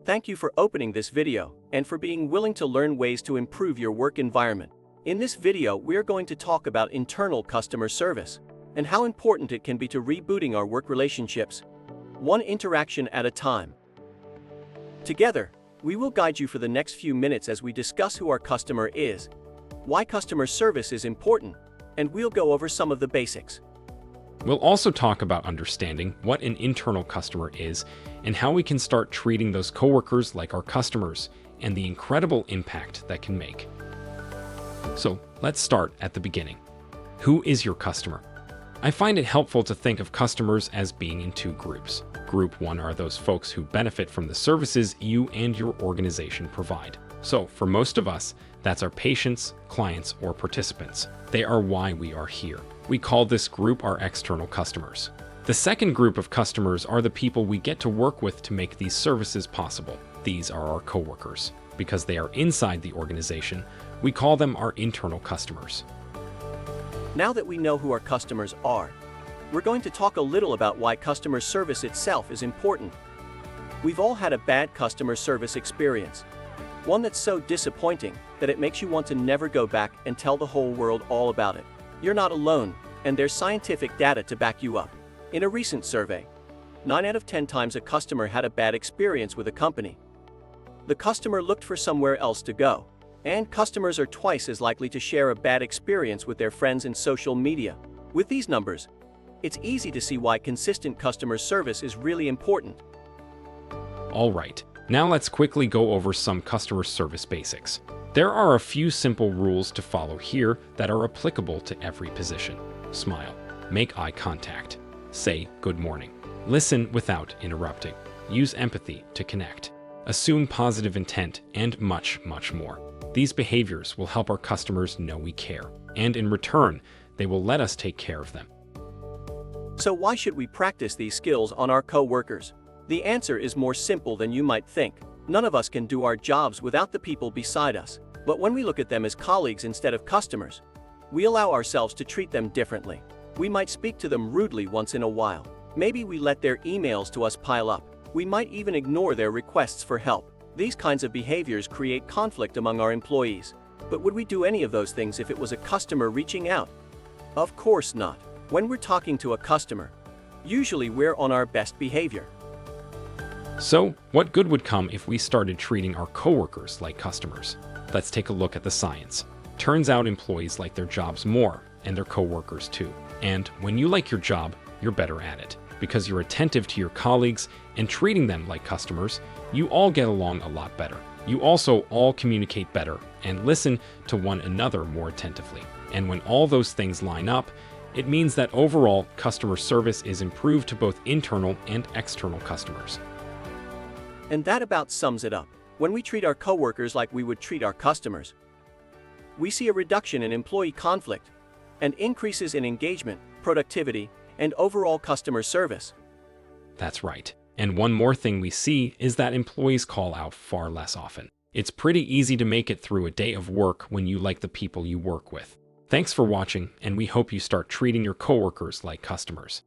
Thank you for opening this video and for being willing to learn ways to improve your work environment. In this video, we're going to talk about internal customer service and how important it can be to rebooting our work relationships, one interaction at a time. Together, we will guide you for the next few minutes as we discuss who our customer is, why customer service is important, and we'll go over some of the basics. We'll also talk about understanding what an internal customer is and how we can start treating those coworkers like our customers and the incredible impact that can make. So let's start at the beginning. Who is your customer? I find it helpful to think of customers as being in two groups. Group 1 are those folks who benefit from the services you and your organization provide. So for most of us, that's our patients, clients, or participants. They are why we are here. We call this group our external customers. The second group of customers are the people we get to work with to make these services possible. These are our coworkers. Because they are inside the organization, we call them our internal customers. Now that we know who our customers are, we're going to talk a little about why customer service itself is important. We've all had a bad customer service experience. One that's so disappointing that it makes you want to never go back and tell the whole world all about it. You're not alone, and there's scientific data to back you up. In a recent survey, 9 out of 10 times a customer had a bad experience with a company. The customer looked for somewhere else to go, and customers are twice as likely to share a bad experience with their friends in social media. With these numbers, it's easy to see why consistent customer service is really important. All right, now let's quickly go over some customer service basics. There are a few simple rules to follow here that are applicable to every position. Smile. Make eye contact. Say good morning. Listen without interrupting. Use empathy to connect. Assume positive intent, and much, much more. These behaviors will help our customers know we care, and in return, they will let us take care of them. So why should we practice these skills on our co-workers? The answer is more simple than you might think. None of us can do our jobs without the people beside us. But when we look at them as colleagues instead of customers, we allow ourselves to treat them differently. We might speak to them rudely once in a while. Maybe we let their emails to us pile up. We might even ignore their requests for help. These kinds of behaviors create conflict among our employees. But would we do any of those things if it was a customer reaching out? Of course not. When we're talking to a customer, usually we're on our best behavior. So, what good would come if we started treating our coworkers like customers? Let's take a look at the science. Turns out employees like their jobs more, and their coworkers too. And when you like your job, you're better at it. Because you're attentive to your colleagues and treating them like customers, you all get along a lot better. You also all communicate better and listen to one another more attentively. And when all those things line up, it means that overall customer service is improved to both internal and external customers. And that about sums it up. When we treat our coworkers like we would treat our customers, we see a reduction in employee conflict and increases in engagement, productivity, and overall customer service. That's right. And one more thing we see is that employees call out far less often. It's pretty easy to make it through a day of work when you like the people you work with. Thanks for watching, and we hope you start treating your coworkers like customers.